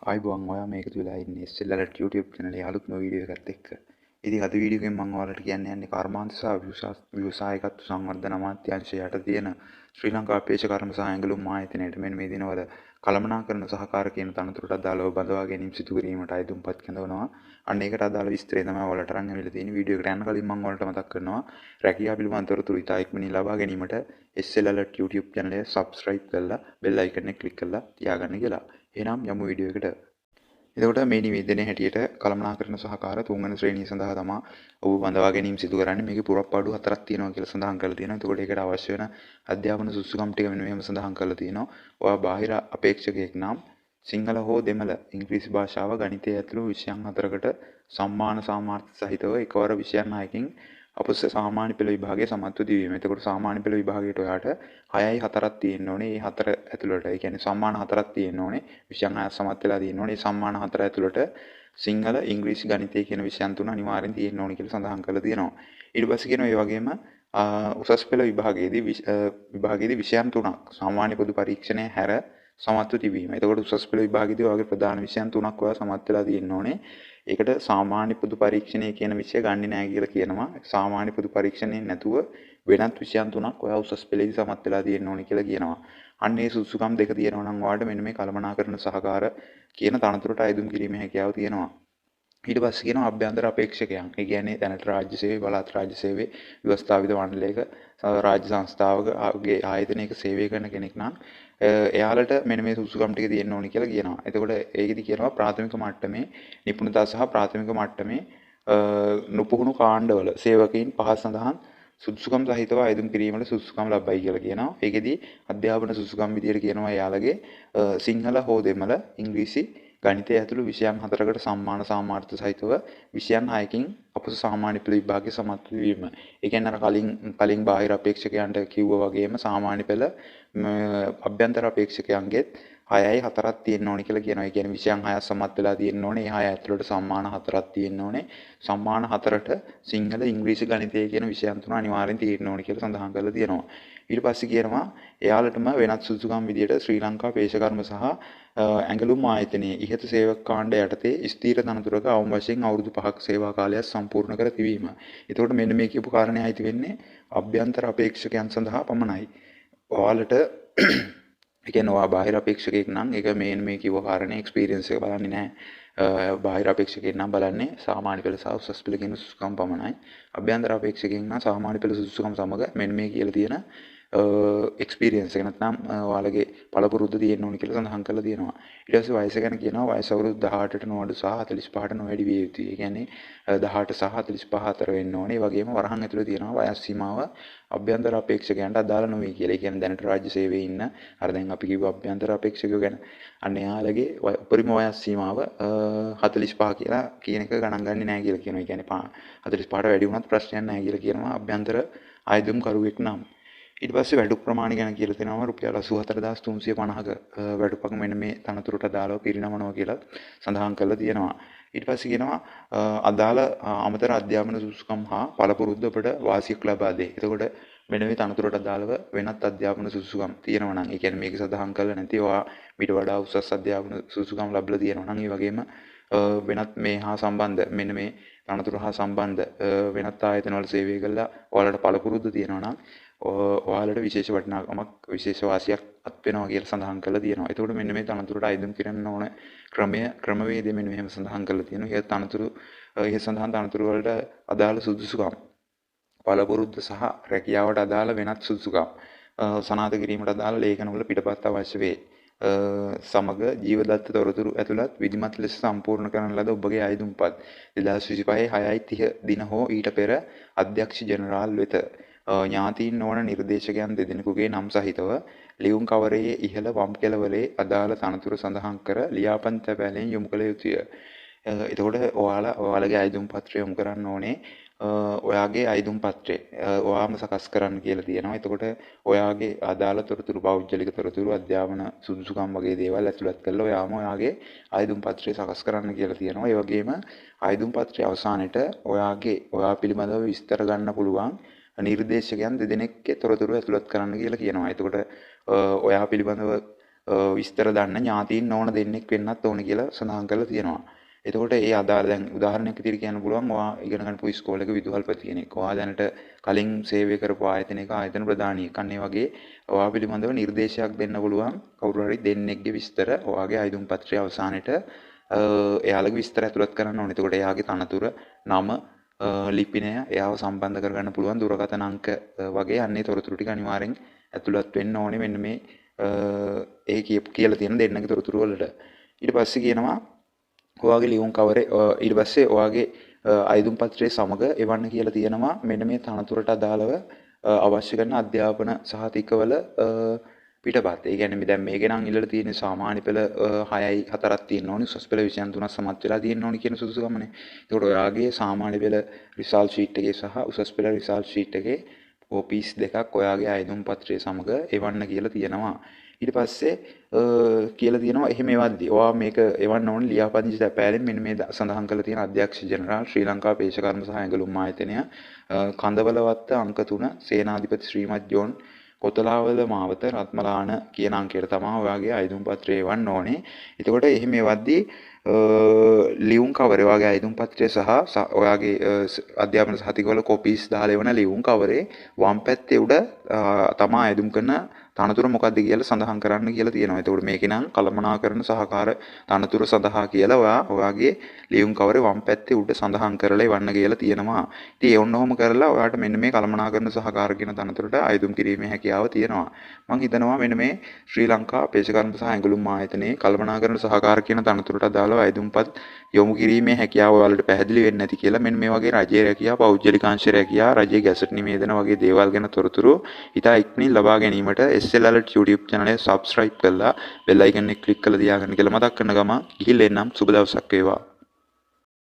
ආයිබෝන් ඔයා මේකතු වෙලා ඉන්නේ SLLට YouTube channel එකේ අලුත්ම වීඩියෝ එකත් එක්ක. ඉතින් අද වීඩියෝ එකෙන් මම ඔයාලට කියන්න යන්නේ කර්මාන්ත සහ ව්‍යවසායකත්ව සංවර්ධන අමාත්‍යාංශය යට තියෙන ශ්‍රී ලංකා පේශකර්ම සහ ඇඟලුම් ආයතනයට මෙන්න මේ දිනවල කළමනාකරන සහකාර කියන තනතුරට අදාළව බඳවා ගැනීම සිදු කිරීමට අයදුම්පත් කැඳවනවා. අන්න ඒකට අදාළ විස්තරය තමයි ඔයාලට අරන් ඇවිල්ලා තියෙන්නේ. වීඩියෝ එකට යන්න කලින් මම ඔයාලට මතක් කරනවා රැකියාව පිළිබඳ තොරතුරු ඉතා ඉක්මනින් ලබා ගැනීමට SLLට YouTube channel එක subscribe කරලා bell icon එක click කරලා තියාගන්න කියලා. එහෙනම් යමු වීඩියෝ එකට. එතකොට මේ නිවේදනයේ හැටියට කළමනාකරන සහකාර තුන්වෙනි ශ්‍රේණිය සඳහා තමයි ඔබ බඳවා ගැනීම සිදු කරන්නේ. මේකේ පුරප්පාඩු 4ක් තියෙනවා කියලා සඳහන් කරලා තියෙනවා. එතකොට ඒකට අවශ්‍ය වෙන අධ්‍යාපන සුසුකම් ටික මෙන්න මෙහෙම සඳහන් කරලා තියෙනවා. ඔයා බාහිර අපේක්ෂකයෙක් නම් සිංහල හෝ දෙමළ ඉංග්‍රීසි භාෂාව ගණිතය ඇතුළු විෂයන් 4කට සම්මාන සාමාර්ථ සහිතව එකවර විෂයන් 6කින් අපොස සාමාන්‍ය පෙළ විභාගයේ සමත්ව දිවීම. එතකොට සාමාන්‍ය පෙළ විභාගයට ඔයාට 6යි 4ක් තියෙන්න ඕනේ. මේ 4 ඇතුළට ඒ කියන්නේ සම්මාන 4ක් තියෙන්න ඕනේ. විෂයන් 6ක් සමත් වෙලා තියෙන්න ඕනේ. මේ සම්මාන 4 ඇතුළට සිංහල ඉංග්‍රීසි ගණිතය කියන විෂයන් තුන අනිවාර්යෙන් තියෙන්න ඕනේ කියලා සඳහන් කරලා තියෙනවා. ඊට පස්සේ කියනවා ඒ වගේම උසස් පෙළ විභාගයේදී විෂයන් තුනක් සාමාන්‍ය පොදු පරීක්ෂණය හැර සමත්ව තිබීම. එතකොට උසස් පෙළ විභාගයේදී ඔයාගේ ප්‍රධාන විෂයන් තුනක් ඔයා සමත් වෙලා තියෙන්න ඕනේ. ඒකට සාමාන්‍ය පොදු පරීක්ෂණය කියන විෂය ගන්නෙ නැහැ කියලා කියනවා. සාමාන්‍ය පොදු පරීක්ෂණයෙන් නැතුව වෙනත් විෂයන් තුනක් ඔයා උසස් පෙළේදී සමත් වෙලා තියෙන්න ඕනේ කියලා කියනවා. අන්න ඒ සුසුකම් දෙක තියෙනවා නම් ඔයාලට මෙන්න මේ කළමනාකරන සහකාර කියන තනතුරට අයදුම් කිරීමේ හැකියාව තියෙනවා. ඊට පස්සේ කියනවා අභ්‍යන්තර අපේක්ෂකයන්. ඒ කියන්නේ දැනට රාජ්‍ය සේවය, පළාත් රාජ්‍ය සේවය, ව්‍යවස්ථාපිත මණ්ඩලයක රාජ්‍ය සංස්ථාවකගේ ආයතනයක සේවය කරන කෙනෙක් නම් එයාලට මෙන්න මේ සුසුකම් ටික තියෙන්න ඕනි කියලා කියනවා. එතකොට ඒකෙදි කියනවා ප්‍රාථමික මට්ටමේ නිපුණතා සහ ප්‍රාථමික මට්ටමේ නුපුහුණු කාණ්ඩවල සේවකයින් පහස සඳහන් සුසුකම් සහිතව අයදුම් කිරීමට සුසුකම් ලබයි කියලා කියනවා. ඒකෙදි අධ්‍යාපන සුසුකම් විදියට කියනවා එයාලගේ සිංහල හෝ දෙමළ ඉංග්‍රීසි ගණිතය ඇතුළු විෂයන් 4කට සම්මාන සාමාර්ථ සහිතව විෂයන් 6කින් අපොස සාමාන්‍ය පෙළ විභාගයේ සමත් වීම. ඒ කියන්නේ අර කලින් බාහිර අපේක්ෂකයන්ට කිව්වා වගේම සාමාන්‍ය පෙළ අභ්‍යන්තර අපේක්ෂකයන්ගෙත් 6යි 4ක් තියෙන්න ඕනේ කියලා කියනවා. ඒ කියන්නේ විෂයන් 6ක් සමත් වෙලා තියෙන්න ඕනේ. ඒ 6 ඇතුළට සම්මාන 4ක් තියෙන්න ඕනේ. සම්මාන 4ට සිංහල ඉංග්‍රීසි ගණිතය කියන විෂයන් තුන අනිවාර්යෙන් තියෙන්න ඕනේ කියලා සඳහන් කරලා තියෙනවා. ඊට පස්සේ කියනවා එයාලටම වෙනත් සුසුකම් විදියට ශ්‍රී ලංකා පේශකර්ම සහ ඇඟලුම් ආයතනයේ ඉහත සේවක කාණ්ඩ යටතේ ස්ථීර තනතුරක අවම වශයෙන් අවුරුදු 5ක සේවා කාලයක් සම්පූර්ණ කර තිබීම. එතකොට මෙන්න මේ කියපු කාරණේ අයිති වෙන්නේ අභ්‍යන්තර අපේක්ෂකයන් සඳහා පමණයි. ඔයාලට ඒ කියන්නේ ඔයා බාහිර අපේක්ෂකයෙක් නම් ඒක මේ කිව්ව කාරණේ එක්ස්පීරියන්ස් එක බලන්නේ නැහැ. බාහිර අපේක්ෂකයෙක් නම් බලන්නේ සාමාන්‍ය පෙළ සහ උසස් පෙළ කියන සුසුකම් පමණයි. අභ්‍යන්තර අපේක්ෂකයෙක් නම් සාමාන්‍ය පෙළ සුසුකම් සමග මෙන්න මේ කියලා තියෙන එක්ස්පීරියන්ස් එක නැත්නම් ඔයාලගේ පළපුරුද්ද තියෙන්න ඕනේ කියලා සඳහන් කරලා තියෙනවා. ඊට පස්සේ වයස ගැන කියනවා වයස අවුරුදු 18ට නොඅඩු සහ 45ට නොවැඩි විය යුතුයි. ඒ කියන්නේ 18 සහ 45 අතර වෙන්න ඕනේ. ඒ වගේම වරහන් ඇතුළේ තියෙනවා වයස් සීමාව අභ්‍යන්තර අපේක්ෂකයන්ට අදාළ නොවේ කියලා. ඒ කියන්නේ දැනට රාජ්‍ය සේවයේ ඉන්න අර දැන් අපි කිව්ව අභ්‍යන්තර අපේක්ෂකයෝ ගැන අන්න එයාලගේ උපරිම වයස් සීමාව 45 කියලා කියන එක ගණන් ගන්නේ නැහැ කියලා කියනවා. ඒ කියන්නේ 45ට වැඩි වුණත් ප්‍රශ්නයක් නැහැ කියලා කියනවා අභ්‍යන්තර ආයුධම් කරුවෙක් නම්. ඊට පස්සේ වැඩුක් ප්‍රමාණය ගැන කියලා තියෙනවා රුපියල් 84350ක වැඩුපක් මෙන්න මේ තනතුරට අදාළව පිරිනමනවා කියලා සඳහන් කරලා තියෙනවා. ඊට පස්සේ කියනවා අදාළ අමතර අධ්‍යාපන සුසුකම් හා පළපුරුද්ද අපට වාසියක් ලබා දෙයි. එතකොට මෙන්න මේ තනතුරට අදාළව වෙනත් අධ්‍යාපන සුසුකම් තියෙනවා නම් ඒ කියන්නේ මේක සඳහන් කරලා නැති ඔයා ඊට වඩා උසස් අධ්‍යාපන සුසුකම් ලැබලා තියෙනවා නම් ඒ වගේම වෙනත් මේ හා සම්බන්ධ මෙන්න මේ තනතුර හා සම්බන්ධ වෙනත් ආයතනවල සේවය කළා ඔයාලට පළපුරුද්ද තියෙනවා නම් ඔයාලට විශේෂ වටිනාකමක් විශේෂ වාසියක් අත් වෙනවා කියලා සඳහන් කරලා තියෙනවා. එතකොට මෙන්න මේ තනතුරට අයදුම් කරන්න ඕන ක්‍රමවේදය මෙන්න මෙහෙම සඳහන් කරලා තියෙනවා. ඒ සඳහන් තනතුරු වලට අදාළ සුදුසුකම් පළපුරුද්ද සහ රැකියාවට අදාළ වෙනත් සුදුසුකම් සනාථ කිරීමට අදාළ ලේඛනවල පිටපත් අවශ්‍ය වේ. සමග ජීවදත්ත තොරතුරු ඇතුළත් විධිමත් ලෙස සම්පූර්ණ කරන ලද ඔබගේ අයදුම්පත් 2025 6:30 දින හෝ ඊට පෙර අධ්‍යක්ෂ ජෙනරාල් වෙත ඥාතීන් නොවන නිර්දේශකයන් දෙදෙනෙකුගේ නම් සහිතව ලියුම් කවරයේ ඉහළ වම් කෙළවරේ අදාළ තනතුරු සඳහන් කර ලියාපදිංචි තැපෑලෙන් යොමු කළ යුතුය. එතකොට ඔයාලගේ අයදුම් පත්‍රය යොමු කරන්න ඕනේ. ඔයාගේ අයදුම් පත්‍රය ඔයාම සකස් කරන්න කියලා තියෙනවා. එතකොට ඔයාගේ අදාළ තොරතුරු පෞද්ගලික තොරතුරු අධ්‍යාපන සුදුසුකම් වගේ දේවල් ඇතුළත් කරලා ඔයාම ඔයාගේ අයදුම් පත්‍රය සකස් කරන්න කියලා තියෙනවා. ඒ වගේම අයදුම් පත්‍රයේ අවසානයේට ඔයා පිළිබඳව විස්තර ගන්න පුළුවන් නිර්දේශකයන් දෙදෙනෙක්ගේ තොරතුරු ඇතුළත් කරන්න කියලා කියනවා. එතකොට ඔයා පිළිබඳව විස්තර දන්න ඥාතීන් ඕන දෙන්නෙක් වෙන්නත් ඕන කියලා සඳහන් කරලා තියෙනවා. එතකොට ඒ අදාළ දැන් උදාහරණයක් විදිහට කියන්න පුළුවන් ඔයා ඉගෙන ගන්න පොයි ඉස්කෝලේක විදුහල්පති කෙනෙක්. ඔයා දැනට කලින් සේවය කරපු ආයතනයක ආයතන ප්‍රධානියෙක්. අන්න ඒ වගේ ඔයා පිළිබඳව නිර්දේශයක් දෙන්න පුළුවන් කවුරු හරි දෙන්නෙක්ගේ විස්තර ඔයාගේ ආයුධම් පත්‍රයේ අවසානයේට එයාලගේ විස්තර ඇතුළත් කරන්න ඕනේ. එතකොට එයාගේ තනතුර, නම, ලිපිනය එයාව සම්බන්ධ කරගන්න පුළුවන් දුරකථන අංක වගේ අන්නේ තොරතුරු ටික අනිවාර්යෙන් ඇතුළත් වෙන්න ඕනේ මෙන්න මේ ඒ කියලා තියෙන දෙන්නගේ තොරතුරු වලට. ඊට පස්සේ කියනවා ඔයාගේ ලියුම් කවරේ ඊට පස්සේ ඔයාගේ ආයුධම් පත්‍රයේ සමග එවන්න කියලා තියෙනවා මෙන්න මේ තනතුරට අදාළව අවශ්‍ය කරන අධ්‍යාපන සහතිකවල පිටපත්. ඒ කියන්නේ දැන් මේකේ නම් ඉල්ලලා තියෙන සාමාන්‍ය පෙළ 6යි 4ක් තියෙන්න ඕනේ. උසස් පෙළ විෂයන් 3ක් සමත් වෙලා තියෙන්න ඕනේ කියන සුදුසුකමනේ. ඒකට ඔයාගේ සාමාන්‍ය පෙළ රිසල්ට් ෂීට් එකේ සහ උසස් පෙළ රිසල්ට් ෂීට් එකේ කොපීස් දෙකක් ඔයාගේ ආයුධම් පත්‍රයේ සමග එවන්න කියලා තියෙනවා. ඊට පස්සේ කියලා තියෙනවා එහෙම එවද්දී ඔයා මේක එවන්න ඕනේ ලියාපදිංචි තැපෑලෙන් මෙන්න මේ සඳහන් කරලා තියෙන අධ්‍යක්ෂ ජෙනරාල් ශ්‍රී ලංකා පේශකර්ම සහ ඇඟලුම් ආයතනය කන්දවලවත්ත අංක 3 සේනාධිපති ශ්‍රීමත් ජෝන් කොතලාවල මාවත රත්මලාන කියන අංකයට තමයි ඔයාගේ ආයුධම් පත්‍රය එවන්න ඕනේ. එතකොට එහෙම එවද්දී ලියුම් කවරේ ඔයාගේ ආයුධම් පත්‍රය සහ ඔයාගේ අධ්‍යාපන සහතිකවල කොපීස් දාලා එවන ලියුම් කවරේ වම් පැත්තේ උඩ තමයි ආයුධම් කරන තනතුර මොකක්ද කියලා සඳහන් කරන්න කියලා තියෙනවා. එතකොට මේකේ නම් කළමනාකරණ සහකාර තනතුර සඳහා කියලා ඔයාගේ ලියුම් කවරේ වම් පැත්තේ උඩ සඳහන් කරලා එවන්න කියලා තියෙනවා. ඉතින් ඒ ඔන්නෝම කරලා ඔයාට මෙන්න මේ කළමනාකරණ සහකාර කියන තනතුරට ආයුධම් කිරීමේ හැකියාව තියෙනවා. මම හිතනවා මෙන්න මේ ශ්‍රී ලංකා පේශකර්ම සහ ඇඟලුම් ආයතනයේ කළමනාකරණ සහකාර කියන තනතුරට අදාළව ආයුධම්පත් යොමු කිරීමේ හැකියාව ඔයාලට පැහැදිලි වෙන්නේ නැති කියලා මෙන්න මේ වගේ රජයේ රැකියාව, පෞද්ගලිකාංශ රැකියාව, රජයේ ගැසට් නිවේදන වගේ දේවල් ගැන තොරතුරු ඉතා ඉක්මනින් ලබා ගැනීමට SL Alert YouTube channel එක subscribe කරලා bell icon එක click කරලා තියාගන්න කියලා මතක් කරන ගමන් ගිහිල්ලා එන්නම්. සුබ දවසක් වේවා.